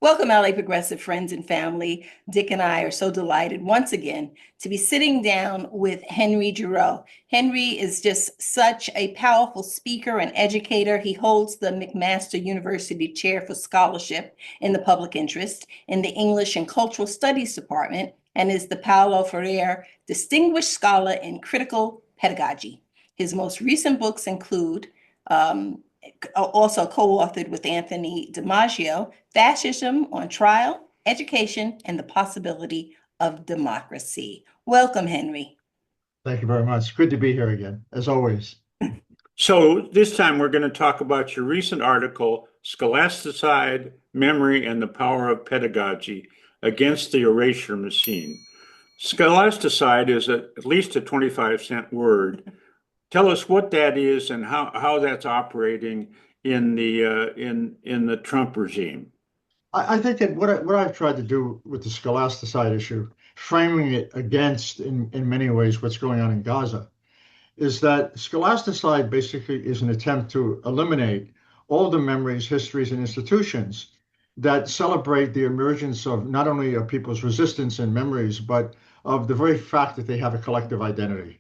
Welcome, LA Progressive friends and family. Dick and I are so delighted once again to be sitting down with Henry Giroux. Henry is just such a powerful speaker and educator. He holds the McMaster University Chair for Scholarship in the Public Interest in the English and Cultural Studies Department and is the Paulo Freire Distinguished Scholar in Critical Pedagogy. His most recent books include also co-authored with Anthony DiMaggio, Fascism on Trial, Education, and the Possibility of Democracy. Welcome, Henry. Thank you very much. Good to be here again, as always. So this time we're going to talk about your recent article, Scholasticide, Memory and the Power of Pedagogy Against the Erasure Machine. Scholasticide is at least a 25-cent word. Tell us what that is and how that's operating in the Trump regime. I think that what I've tried to do with the Scholasticide issue, framing it against, in many ways, what's going on in Gaza, is that Scholasticide basically is an attempt to eliminate all the memories, histories, and institutions that celebrate the emergence of not only of people's resistance and memories, but of the very fact that they have a collective identity.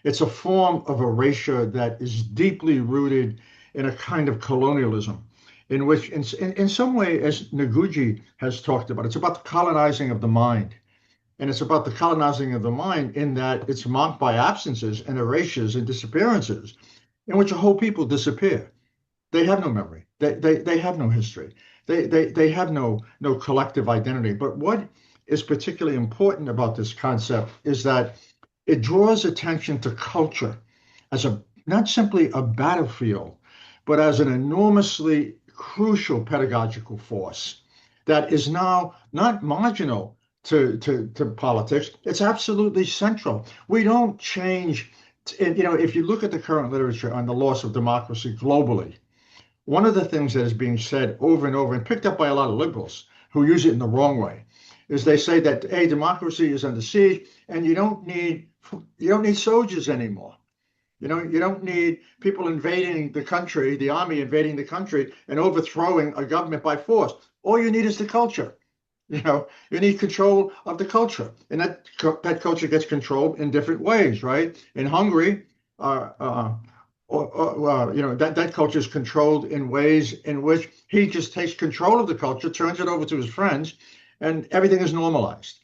It's a form of erasure that is deeply rooted in a kind of colonialism, in which, in some way, as Noguchi has talked about, it's about the colonizing of the mind. And it's about the colonizing of the mind in that it's marked by absences and erasures and disappearances in which a whole people disappear. They have no memory. They have no history. They have no collective identity. But what is particularly important about this concept is that it draws attention to culture as not simply a battlefield, but as an enormously crucial pedagogical force that is now not marginal to politics. It's absolutely central. We don't change. If you look at the current literature on the loss of democracy globally, one of the things that is being said over and over and picked up by a lot of liberals who use it in the wrong way is they say that, hey, democracy is under siege and you don't need soldiers anymore. You don't need people invading the country, the army invading the country and overthrowing a government by force. All you need is the culture. You need control of the culture, and that culture gets controlled in different ways, right? In Hungary, that culture is controlled in ways in which he just takes control of the culture, turns it over to his friends, and everything is normalized.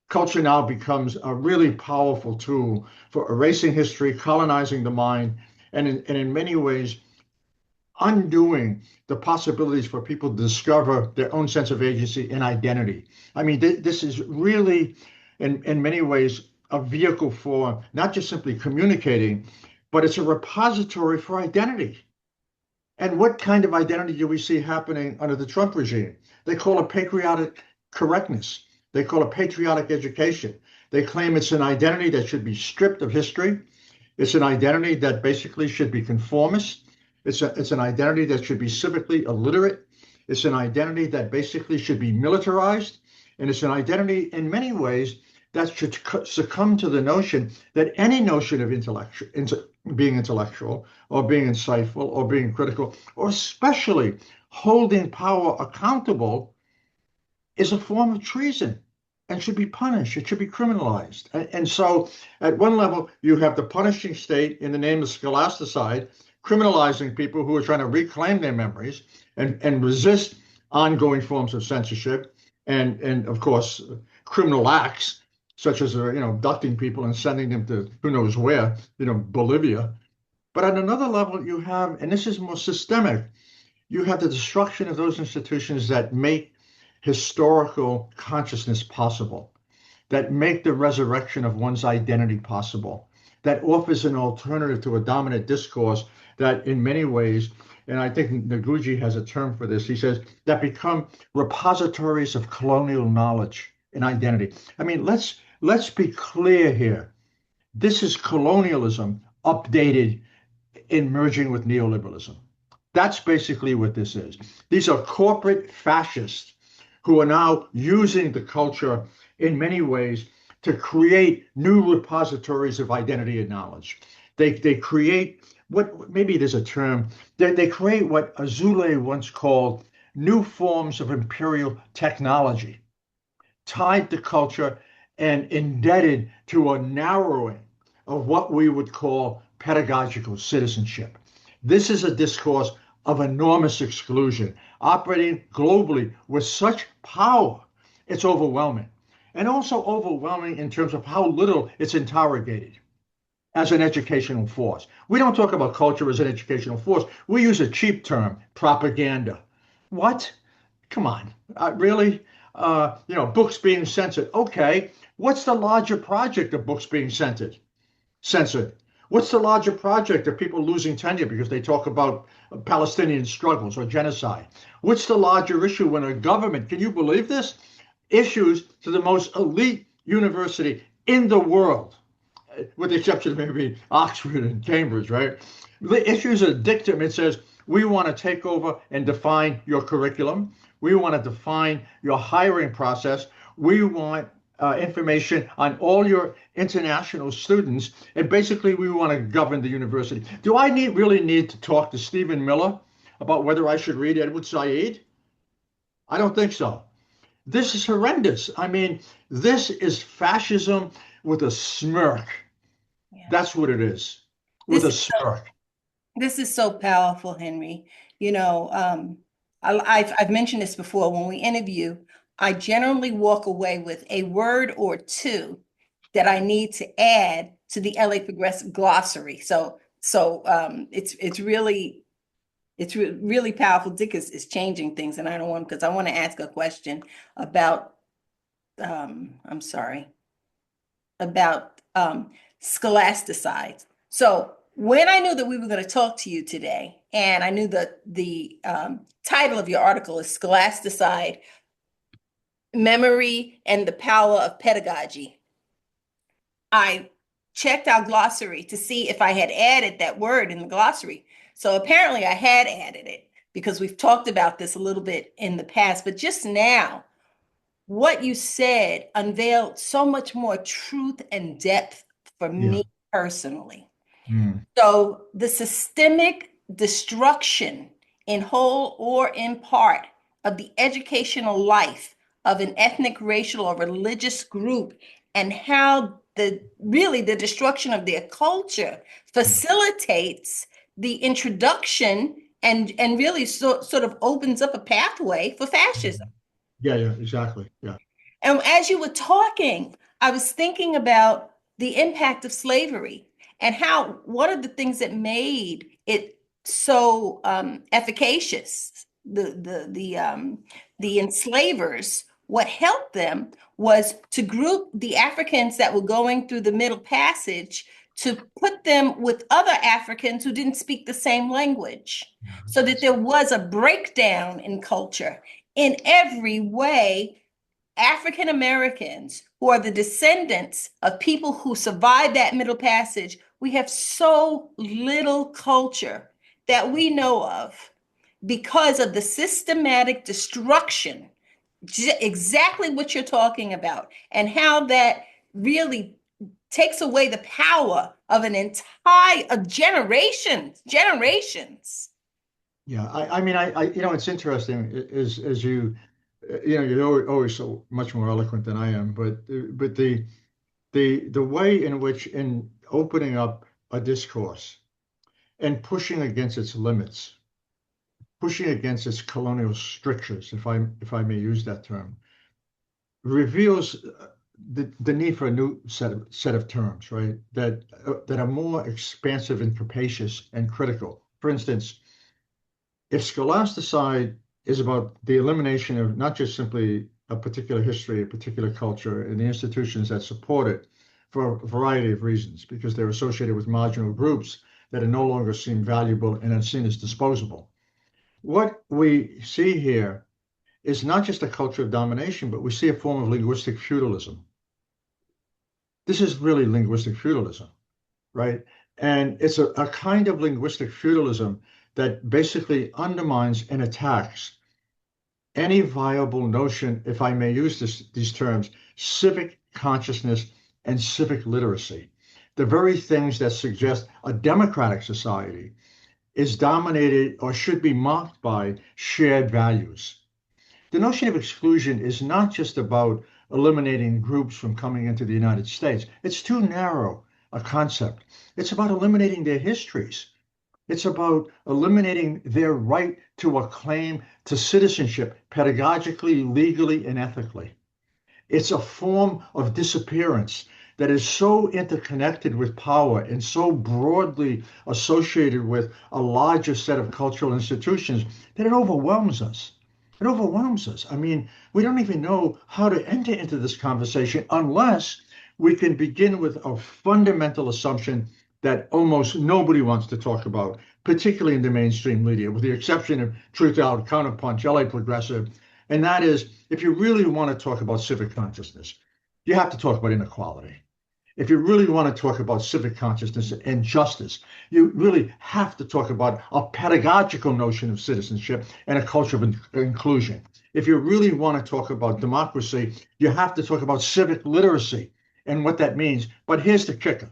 Culture now becomes a really powerful tool for erasing history, colonizing the mind, and in many ways, undoing the possibilities for people to discover their own sense of agency and identity. I mean, this is really, in many ways, a vehicle for not just simply communicating, but it's a repository for identity. And what kind of identity do we see happening under the Trump regime? They call it patriotic correctness. They call it patriotic education. They claim it's an identity that should be stripped of history. It's an identity that basically should be conformist. It's an identity that should be civically illiterate. It's an identity that basically should be militarized. And it's an identity in many ways that should succumb to the notion that any notion of being intellectual or being insightful or being critical, or especially holding power accountable, is a form of treason and should be punished. It should be criminalized. And so at one level, you have the punishing state in the name of scholasticide, criminalizing people who are trying to reclaim their memories and resist ongoing forms of censorship and of course, criminal acts, such as abducting people and sending them to who knows where, Bolivia. But at another level, you have, and this is more systemic, you have the destruction of those institutions that make historical consciousness possible, that make the resurrection of one's identity possible, that offers an alternative to a dominant discourse that in many ways, and I think Noguchi has a term for this, he says, that become repositories of colonial knowledge and identity. I mean, let's be clear here. This is colonialism updated in merging with neoliberalism. That's basically what this is. These are corporate fascists who are now using the culture in many ways to create new repositories of identity and knowledge. They create what, maybe there's a term, they create what Azule once called new forms of imperial technology tied to culture and indebted to a narrowing of what we would call pedagogical citizenship. This is a discourse of enormous exclusion, operating globally with such power, it's overwhelming. And also overwhelming in terms of how little it's interrogated as an educational force. We don't talk about culture as an educational force. We use a cheap term, propaganda. What? Come on, really? Books being censored. Okay, what's the larger project of books being censored? What's the larger project of people losing tenure because they talk about Palestinian struggles or genocide? What's the larger issue when a government, can you believe this, issues to the most elite university in the world, with the exception of maybe Oxford and Cambridge, right? The issues a dictum. It says, we want to take over and define your curriculum. We want to define your hiring process. We want information on all your international students. And basically, we want to govern the university. Do I really need to talk to Stephen Miller about whether I should read Edward Said? I don't think so. This is horrendous. I mean, this is fascism with a smirk. Yeah. That's what it is, with a smirk. This is so powerful, Henry. I've mentioned this before. When we interview, I generally walk away with a word or two that I need to add to the LA Progressive glossary. It's really powerful. Dick is changing things, and I don't want, because I want to ask a question about I'm sorry, about Scholasticide. So when I knew that we were going to talk to you today, and I knew that the title of your article is Scholasticide, Memory and the Power of Pedagogy, I checked our glossary to see if I had added that word in the glossary. So apparently I had added it, because we've talked about this a little bit in the past, but just now, what you said unveiled so much more truth and depth for me personally. Mm. So the systemic destruction in whole or in part of the educational life of an ethnic, racial, or religious group, and how the destruction of their culture facilitates the introduction and really sort of opens up a pathway for fascism. Yeah, exactly. Yeah. And as you were talking, I was thinking about the impact of slavery and how one of the things that made it so efficacious, the enslavers, what helped them was to group the Africans that were going through the Middle Passage, to put them with other Africans who didn't speak the same language, so that there was a breakdown in culture. In every way, African Americans, who are the descendants of people who survived that Middle Passage, we have so little culture that we know of because of the systematic destruction, exactly what you're talking about, and how that really takes away the power of an entire generations. Yeah, I mean, it's interesting as you're always so much more eloquent than I am, but the way in which, in opening up a discourse and pushing against its limits, pushing against its colonial strictures, if I may use that term, reveals the need for a new set of terms, right? That are more expansive and capacious and critical. For instance, if scholasticide is about the elimination of not just simply a particular history, a particular culture, and the institutions that support it for a variety of reasons, because they're associated with marginal groups that are no longer seen valuable and are seen as disposable. What we see here is not just a culture of domination, but we see a form of linguistic feudalism. This is really linguistic feudalism, right? And it's a kind of linguistic feudalism that basically undermines and attacks any viable notion, if I may use these terms, civic consciousness and civic literacy, the very things that suggest a democratic society is dominated or should be marked by shared values. The notion of exclusion is not just about eliminating groups from coming into the United States. It's too narrow a concept. It's about eliminating their histories. It's about eliminating their right to a claim to citizenship, pedagogically, legally, and ethically. It's a form of disappearance that is so interconnected with power and so broadly associated with a larger set of cultural institutions that it overwhelms us. It overwhelms us. I mean, we don't even know how to enter into this conversation unless we can begin with a fundamental assumption that almost nobody wants to talk about, particularly in the mainstream media, with the exception of Truth Out, Counterpunch, LA Progressive. And that is, if you really want to talk about civic consciousness, you have to talk about inequality. If you really want to talk about civic consciousness and justice, you really have to talk about a pedagogical notion of citizenship and a culture of inclusion. If you really want to talk about democracy, you have to talk about civic literacy and what that means. But here's the kicker.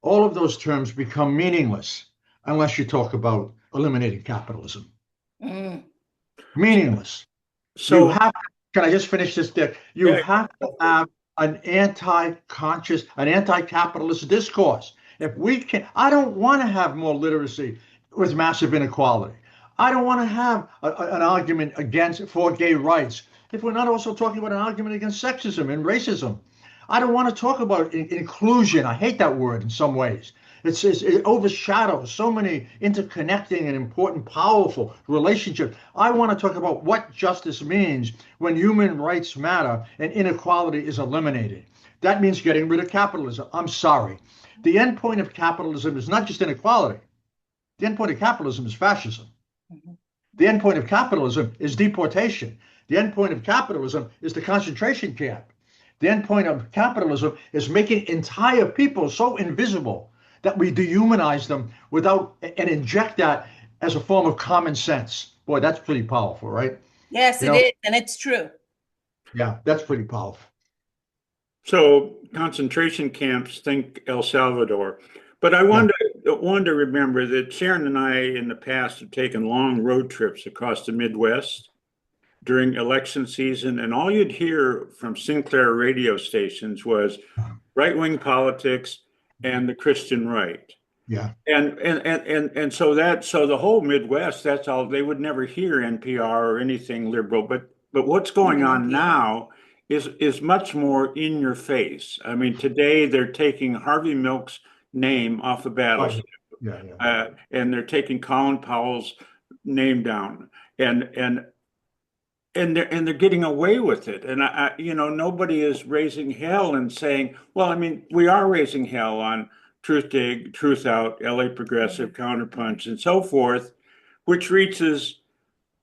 All of those terms become meaningless unless you talk about eliminating capitalism. Mm. Meaningless. So, Can I just finish this, Dick? You have to have an anti-conscious, an anti-capitalist discourse. If we can, I don't want to have more literacy with massive inequality. I don't want to have an argument for gay rights if we're not also talking about an argument against sexism and racism. I don't want to talk about inclusion. I hate that word in some ways. It overshadows so many interconnecting and important, powerful relationships. I want to talk about what justice means when human rights matter and inequality is eliminated. That means getting rid of capitalism. I'm sorry. The end point of capitalism is not just inequality. The end point of capitalism is fascism. The end point of capitalism is deportation. The end point of capitalism is the concentration camp. The end point of capitalism is making entire people so invisible that we dehumanize them and inject that as a form of common sense. Boy, that's pretty powerful, right? Yes, it is, and it's true. Yeah, that's pretty powerful. so concentration camps, think El Salvador. But I wanted to remember that Sharon and I in the past have taken long road trips across the Midwest during election season, and all you'd hear from Sinclair radio stations was right-wing politics and the Christian right. Yeah. And so the whole Midwest, that's all they would never hear NPR or anything liberal. But what's going on now is much more in your face. I mean, today they're taking Harvey Milk's name off the battleship. And they're taking Colin Powell's name down. And they're getting away with it. And nobody is raising hell and saying, well, I mean, we are raising hell on Truth Dig, Truth Out, LA Progressive, Counterpunch, and so forth, which reaches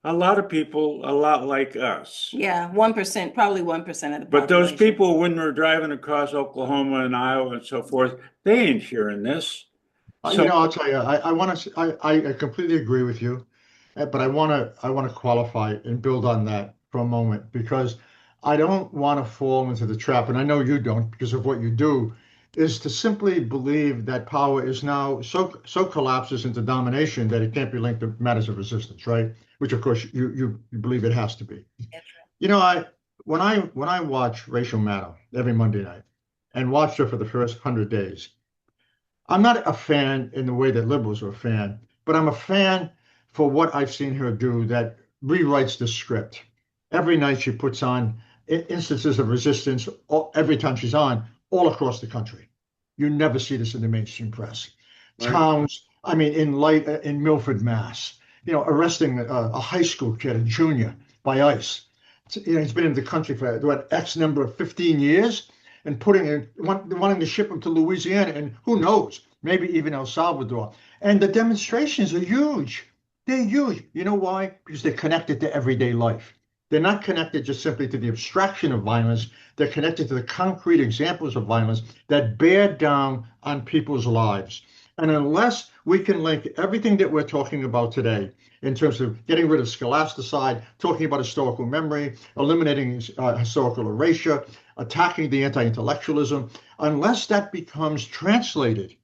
a lot of people a lot like us. Yeah, 1%, probably 1% of the population. But those people, when we're driving across Oklahoma and Iowa and so forth, they ain't hearing this. I'll tell you, I completely agree with you. But I want to qualify and build on that for a moment because I don't want to fall into the trap, and I know you don't because of what you do, is to simply believe that power is now so collapses into domination that it can't be linked to matters of resistance, right? Which of course you believe it has to be. When I watch Racial Matter every Monday night and watched her for the first 100 days, I'm not a fan in the way that liberals are a fan, but I'm a fan for what I've seen her do that rewrites the script. Every night she puts on instances of resistance every time she's on all across the country. You never see this in the mainstream press. Right. Towns, I mean, in Milford, Mass, arresting a high school kid, a junior, by ICE. He's been in the country for what, X number of 15 years and wanting to ship him to Louisiana and who knows, maybe even El Salvador. And the demonstrations are huge. They're huge. You know why? Because they're connected to everyday life. They're not connected just simply to the abstraction of violence. They're connected to the concrete examples of violence that bear down on people's lives. And unless we can link everything that we're talking about today in terms of getting rid of scholasticide, talking about historical memory, eliminating historical erasure, attacking the anti-intellectualism, unless that becomes translated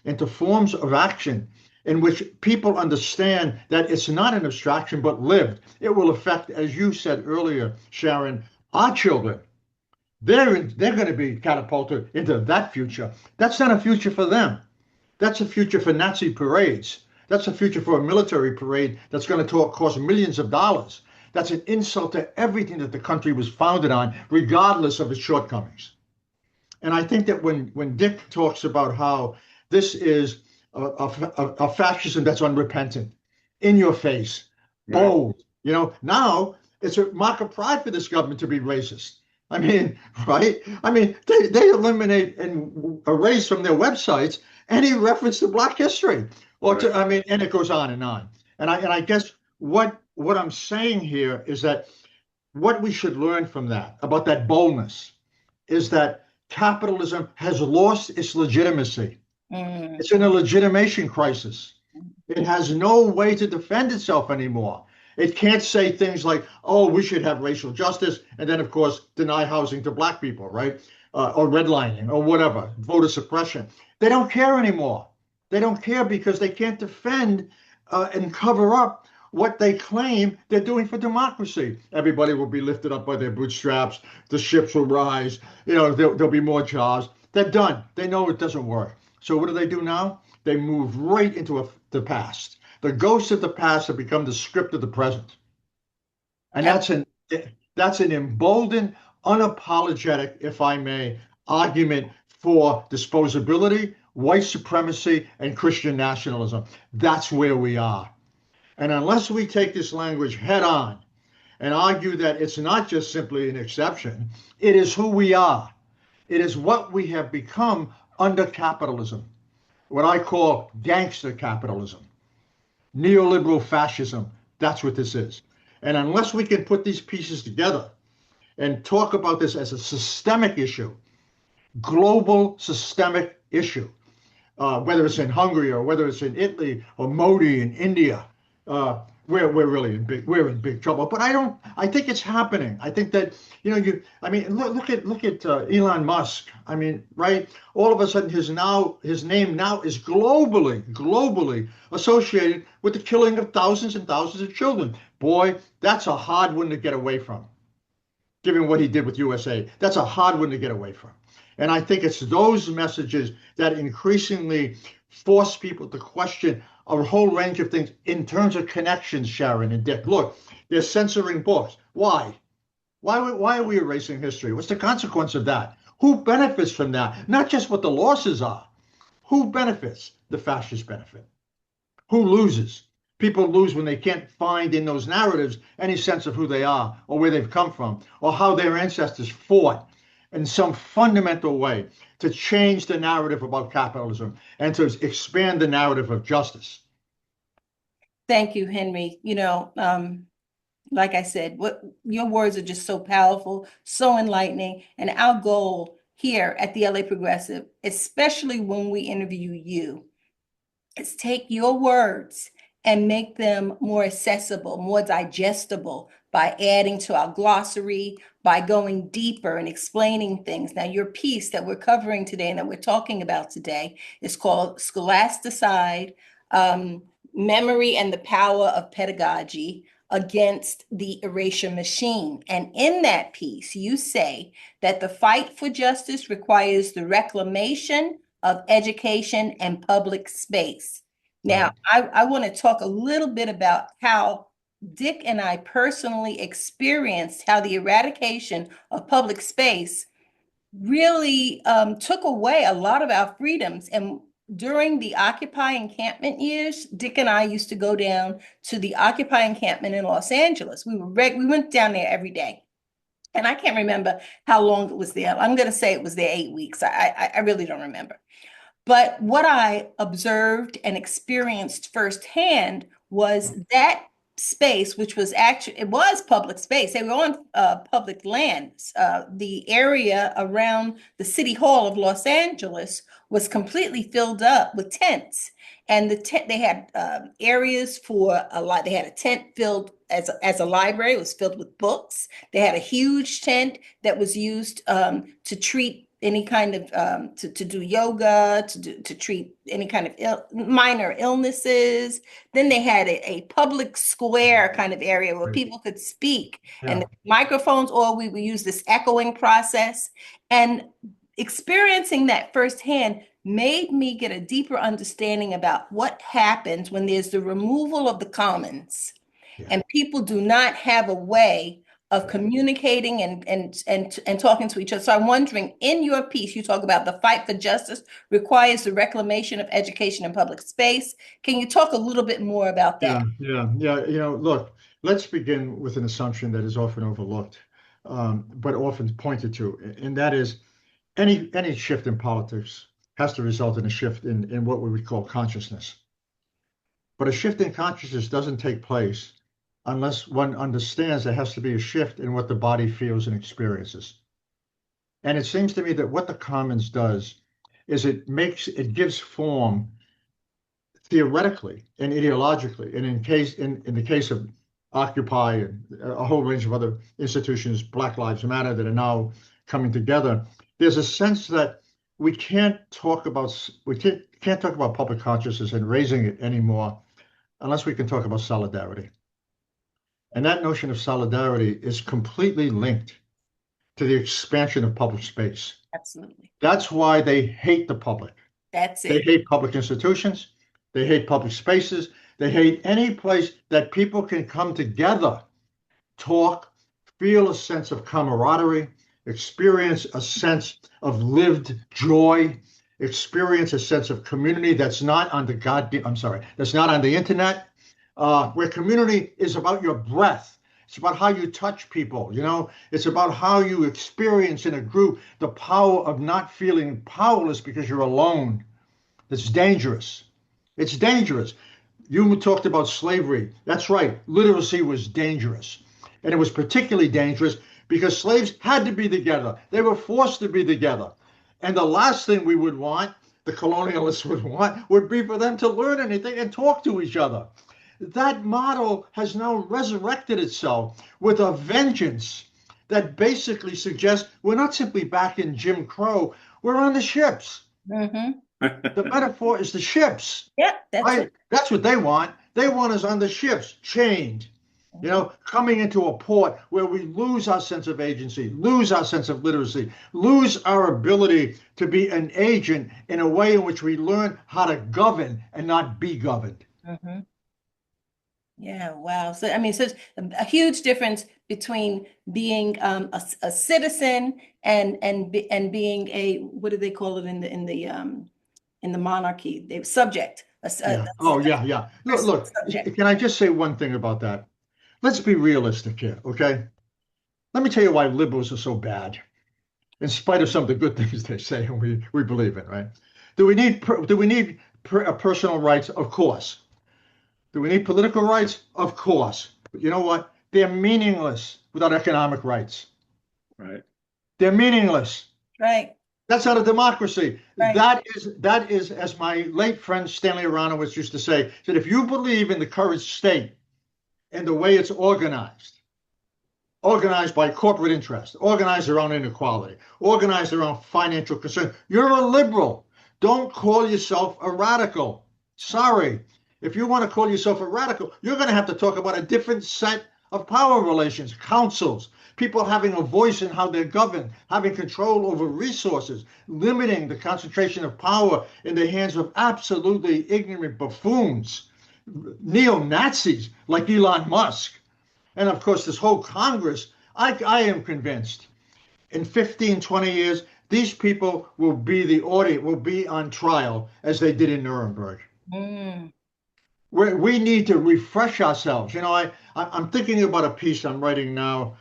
into forms of action in which people understand that it's not an abstraction but lived. It will affect, as you said earlier, Sharon, our children. They're going to be catapulted into that future. That's not a future for them. That's a future for Nazi parades. That's a future for a military parade that's going to cost millions of dollars. That's an insult to everything that the country was founded on, regardless of its shortcomings. And I think that when Dick talks about how this is a fascism that's unrepentant, in your face, bold, now it's a mark of pride for this government to be racist. I mean, right? I mean, they eliminate and erase from their websites any reference to Black history, or to, I mean, and it goes on and on. And I guess what I'm saying here is that what we should learn from that, about that boldness, is that capitalism has lost its legitimacy. It's in a legitimation crisis. It has no way to defend itself anymore. It can't say things like, oh, we should have racial justice, and then, of course, deny housing to Black people, right? Or redlining, or whatever, voter suppression. They don't care anymore. They don't care because they can't defend and cover up what they claim they're doing for democracy. Everybody will be lifted up by their bootstraps. The ships will rise. There'll be more jobs. They're done. They know it doesn't work. So what do now? They move right into the past. The ghosts of the past have become the script of the present. And that's an emboldened, unapologetic, if I may, argument for disposability, white supremacy, and Christian nationalism. That's where we are. And unless we take this language head on and argue that it's not just simply an exception, it is who we are. It is what we have become under capitalism, what I call gangster capitalism, neoliberal fascism. That's what this is. And unless we can put these pieces together and talk about this as a systemic issue, global systemic issue, whether it's in Hungary or whether it's in Italy or Modi in India, we're really in big trouble. But I think it's happening. I think that look at Elon Musk. I mean, right? All of a sudden his name now is globally associated with the killing of thousands and thousands of children. Boy, that's a hard one to get away from. Given what he did with USA, that's a hard one to get away from. And I think it's those messages that increasingly force people to question a whole range of things in terms of connections, Sharon and Dick. Look, they're censoring books. Why? Why are we erasing history? What's the consequence of that? Who benefits from that? Not just what the losses are. Who benefits? The fascists benefit. Who loses? People lose when they can't find in those narratives any sense of who they are or where they've come from or how their ancestors fought in some fundamental way to change the narrative about capitalism and to expand the narrative of justice. Thank you, Henry. Like I said, what your words are just so powerful, so enlightening. And our goal here at the LA Progressive, especially when we interview you, is take your words and make them more accessible, more digestible by adding to our glossary, by going deeper and explaining things. Now, your piece that we're covering today and that we're talking about today is called Scholasticide, Memory and the Power of Pedagogy Against the Erasure Machine. And in that piece, you say that the fight for justice requires the reclamation of education and public space. Now, I want to talk a little bit about how Dick and I personally experienced how the eradication of public space really took away a lot of our freedoms. And during the Occupy encampment years, Dick and I used to go down to the Occupy encampment in Los Angeles. We went down there every day. And I can't remember how long it was there. I'm going to say it was there 8 weeks. I really don't remember. But what I observed and experienced firsthand was that space, which was it was public space. They were on public lands. The area around the City Hall of Los Angeles was completely filled up with tents. And they had areas for a lot. They had a tent filled as a library. It was filled with books. They had a huge tent that was used to treat any kind of to do yoga, to treat any kind of minor illnesses. Then they had a public square kind of area where Right. people could speak, and Yeah. the microphones, or we would use this echoing process. And experiencing that firsthand made me get a deeper understanding about what happens when there's the removal of the commons Yeah. and people do not have a way of communicating and talking to each other. So I'm wondering, in your piece, you talk about the fight for justice requires the reclamation of education and public space. Can you talk a little bit more about that? Yeah. Look, let's begin with an assumption that is often overlooked, but often pointed to, and that is any shift in politics has to result in a shift in what we would call consciousness. But a shift in consciousness doesn't take place unless one understands there has to be a shift in what the body feels and experiences. And it seems to me that what the commons does is it gives form theoretically and ideologically, and in the case of Occupy and a whole range of other institutions, Black Lives Matter, that are now coming together, there's a sense that we can't talk about public consciousness and raising it anymore unless we can talk about solidarity. And that notion of solidarity is completely linked to the expansion of public space. Absolutely. That's why they hate the public. That's They it. hate public institutions. They hate public spaces. They hate any place that people can come together, talk, feel a sense of camaraderie, experience a sense of lived joy, experience a sense of community that's not on that's not on the internet, where community is about your breath. It's about how you touch people, it's about how you experience in a group the power of not feeling powerless because you're alone. It's dangerous. It's dangerous. You talked about slavery. That's right. Literacy was dangerous. And it was particularly dangerous because slaves had to be together. They were forced to be together. And the last thing we would want, the colonialists would want, would be for them to learn anything and talk to each other. That model has now resurrected itself with a vengeance that basically suggests we're not simply back in Jim Crow, we're on the ships. Mm-hmm. The metaphor is the ships. Yeah, That's what they want. They want us on the ships, chained, coming into a port where we lose our sense of agency, lose our sense of literacy, lose our ability to be an agent in a way in which we learn how to govern and not be governed. Mm-hmm. Yeah, wow. So I mean, such a huge difference between being a citizen and being a, what do they call it in the monarchy? They subject. Yeah. Oh, yeah. Look, Subject. can I just say one thing about that? Let's be realistic here, okay? Let me tell you why liberals are so bad, in spite of some of the good things they say and we believe in, right? Do we need personal rights? Of course. Do we need political rights? Of course. But you know what? They're meaningless without economic rights. Right. They're meaningless. Right. That's not a democracy. Right. That is, as my late friend Stanley Aronowitz used to say, that if you believe in the current state and the way it's organized by corporate interest, organized around inequality, organized around financial concern, you're a liberal. Don't call yourself a radical. Sorry. If you want to call yourself a radical, you're going to have to talk about a different set of power relations, councils, people having a voice in how they're governed, having control over resources, limiting the concentration of power in the hands of absolutely ignorant buffoons, neo-Nazis like Elon Musk. And of course, this whole Congress, I am convinced in 15, 20 years, these people will be on trial as they did in Nuremberg. Mm. We need to refresh ourselves. I'm thinking about a piece I'm writing now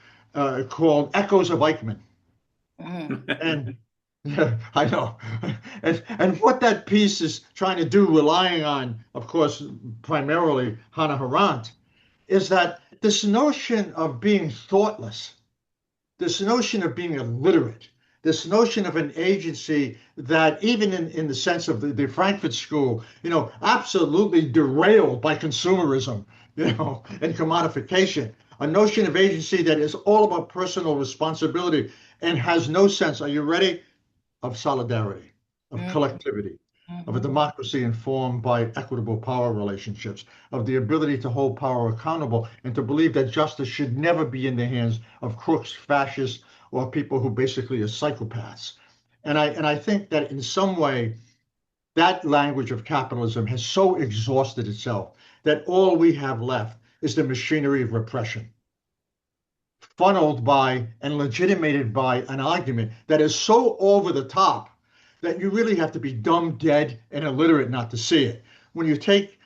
called Echoes of Eichmann. Mm. And yeah, I know. And what that piece is trying to do, relying on, of course, primarily Hannah Arendt, is that this notion of being thoughtless, this notion of being illiterate, this notion of an agency that even in the sense of the Frankfurt School, absolutely derailed by consumerism, and commodification, a notion of agency that is all about personal responsibility and has no sense, are you ready, of solidarity, of Mhm. collectivity, of a Mhm. democracy informed by equitable power relationships, of the ability to hold power accountable and to believe that justice should never be in the hands of crooks, fascists, or people who basically are psychopaths. And I think that in some way, that language of capitalism has so exhausted itself that all we have left is the machinery of repression, funneled by and legitimated by an argument that is so over the top that you really have to be dumb, dead, and illiterate not to see it. When you take,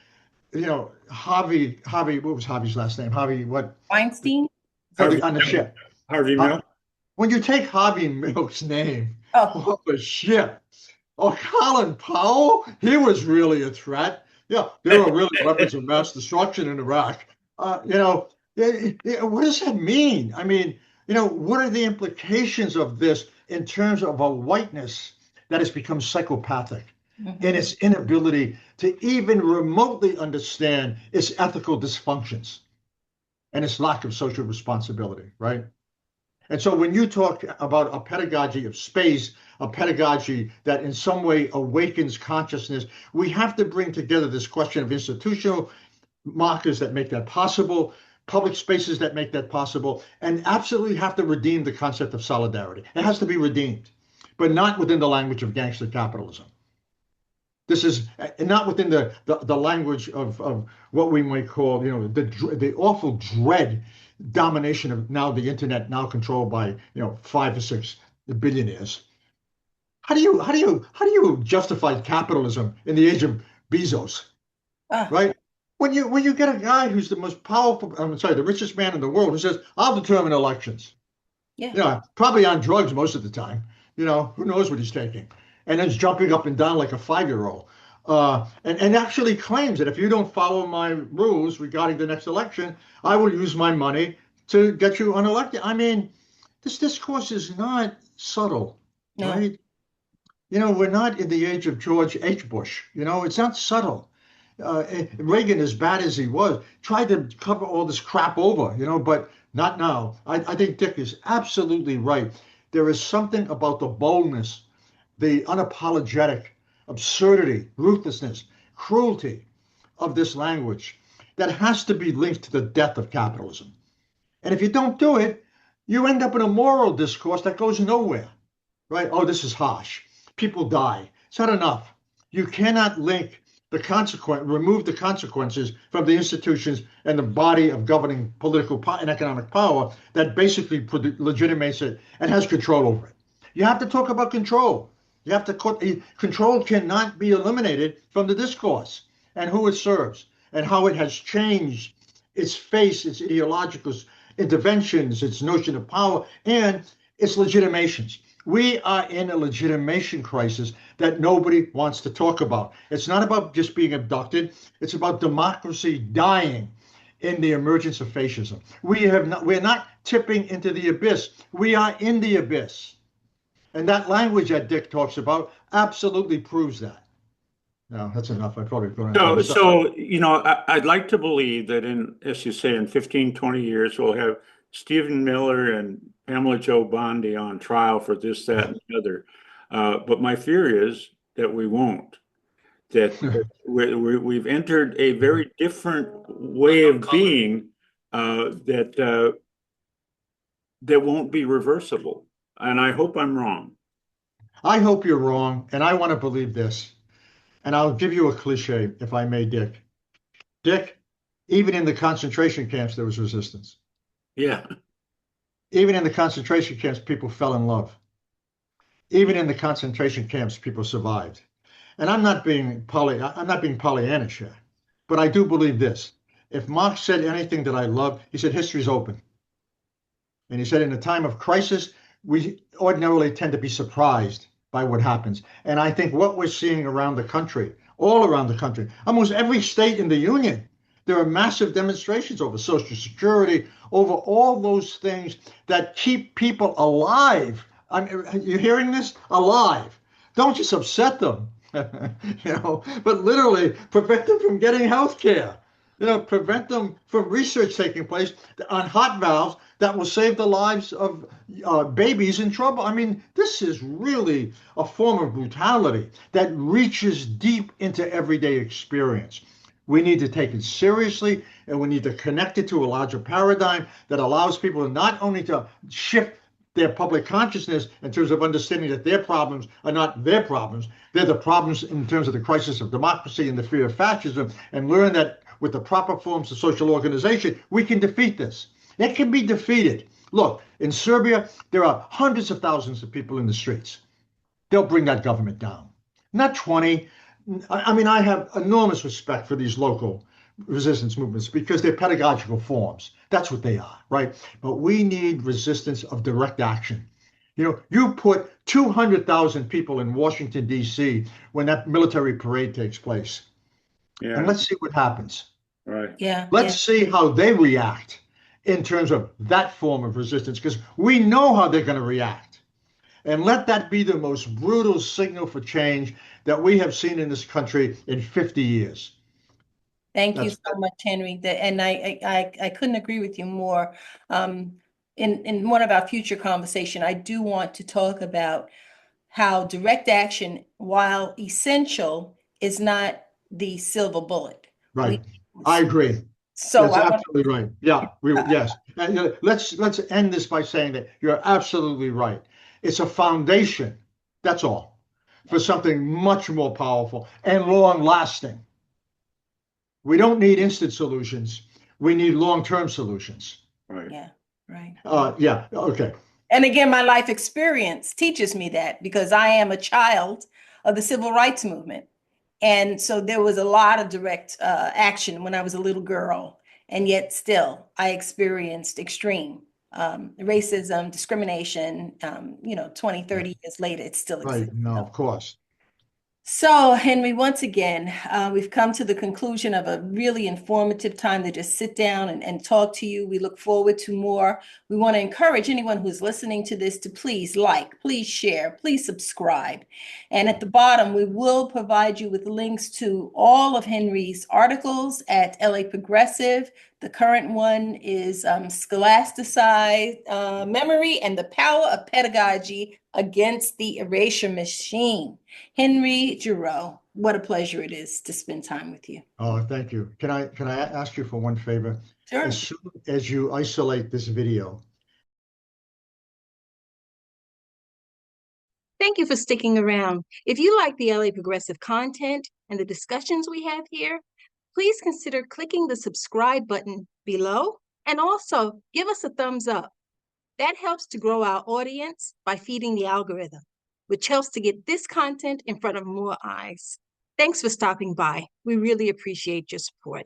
what was Harvey's last name? Harvey, what? Weinstein? Harvey Harvey on the Milk. ship. Harvey Uh, Milk. when you take Harvey Milk's name Oh, off a ship, oh, Colin Powell, he was really a threat. Yeah, there were really weapons of mass destruction in Iraq. What does that mean? I mean, what are the implications of this in terms of a whiteness that has become psychopathic in mhm. its inability to even remotely understand its ethical dysfunctions and its lack of social responsibility, right? And so when you talk about a pedagogy of space, a pedagogy that in some way awakens consciousness, we have to bring together this question of institutional markers that make that possible, public spaces that make that possible, and absolutely have to redeem the concept of solidarity. It has to be redeemed, but not within the language of gangster capitalism. This is not within the language of what we might call, the awful dread domination of now the internet, now controlled by, 5 or 6 billionaires. How do you justify capitalism in the age of Bezos, Ah, right? When you get a guy who's the most powerful, I'm sorry, the richest man in the world, who says, "I'll determine elections," yeah. probably on drugs most of the time. Who knows what he's taking? And then jumping up and down like a 5-year-old. And actually claims that if you don't follow my rules regarding the next election, I will use my money to get you unelected. I mean, this discourse is not subtle, No. right? We're not in the age of George H. Bush. It's not subtle. Reagan, as bad as he was, tried to cover all this crap over, but not now. I think Dick is absolutely right. There is something about the boldness, the unapologetic absurdity, ruthlessness, cruelty of this language that has to be linked to the death of capitalism. And if you don't do it, you end up in a moral discourse that goes nowhere, right? Oh, this is harsh. People die. It's not enough. You cannot link remove the consequences from the institutions and the body of governing political and economic power that basically legitimates it and has control over it. You have to talk about control. You have to control cannot be eliminated from the discourse and who it serves and how it has changed its face, its ideological interventions, its notion of power, and its legitimations. We are in a legitimation crisis that nobody wants to talk about. It's not about just being abducted. It's about democracy dying in the emergence of fascism. We're not tipping into the abyss. We are in the abyss. And that language that Dick talks about absolutely proves that. Now, that's enough. I've probably gone into So, other stuff. so I'd like to believe that as you say, in 15, 20 years, we'll have Stephen Miller and Pamela Joe Bondi on trial for this, that, and the other. But my fear is that we won't. That we've entered a very different way of being that won't be reversible. And I hope I'm wrong. I hope you're wrong, and I want to believe this. And I'll give you a cliche, if I may, Dick. Dick, even in the concentration camps, there was resistance. Yeah. Even in the concentration camps, people fell in love. Even in the concentration camps, people survived. And I'm not being Pollyannish here, but I do believe this. If Marx said anything that I love, he said history's open. And he said in a time of crisis, we ordinarily tend to be surprised by what happens. And I think what we're seeing around the country, all around the country, almost every state in the union, there are massive demonstrations over Social Security, over all those things that keep people alive. You're hearing this? Alive. Don't just upset them, but literally prevent them from getting health care. Prevent them from research taking place on heart valves that will save the lives of babies in trouble. I mean, this is really a form of brutality that reaches deep into everyday experience. We need to take it seriously, and we need to connect it to a larger paradigm that allows people not only to shift their public consciousness in terms of understanding that their problems are not their problems. They're the problems in terms of the crisis of democracy and the fear of fascism, and learn that with the proper forms of social organization, we can defeat this. It can be defeated. Look, in Serbia, there are hundreds of thousands of people in the streets. They'll bring that government down. Not 20. I mean, I have enormous respect for these local resistance movements because they're pedagogical forms. That's what they are, right? But we need resistance of direct action. You know, you put 200,000 people in Washington, D.C. when that military parade takes place. Yeah. And let's see what happens. Right. Yeah. Let's see how they react in terms of that form of resistance, because we know how they're going to react. And let that be the most brutal signal for change that we have seen in this country in 50 years. Thank you That's so much, Henry. And I couldn't agree with you more. In one of our future conversation, I do want to talk about how direct action, while essential, is not the silver bullet. right. I agree. So That's I want absolutely right. Yeah, yes. And, let's end this by saying that you're absolutely right. It's a foundation, that's all, for something much more powerful and long lasting. We don't need instant solutions. We need long-term solutions. Right. yeah, right. Yeah, okay. And again, my life experience teaches me that because I am a child of the civil rights movement. And so there was a lot of direct action when I was a little girl. And yet still, I experienced extreme racism, discrimination, 20, 30 years later, it still Right. exists. No, of course. So, Henry, once again, we've come to the conclusion of a really informative time to just sit down and talk to you. We look forward to more. We want to encourage anyone who's listening to this to please like, please share, please subscribe. And at the bottom, we will provide you with links to all of Henry's articles at LA Progressive. The current one is Scholasticide, Memory and the Power of Pedagogy Against the Erasure Machine. Henry Giroux, what a pleasure it is to spend time with you. Oh, thank you. Can I ask you for one favor? Sure. As soon as you isolate this video. Thank you for sticking around. If you like the LA Progressive content and the discussions we have here, please consider clicking the subscribe button below and also give us a thumbs up. That helps to grow our audience by feeding the algorithm, which helps to get this content in front of more eyes. Thanks for stopping by. We really appreciate your support.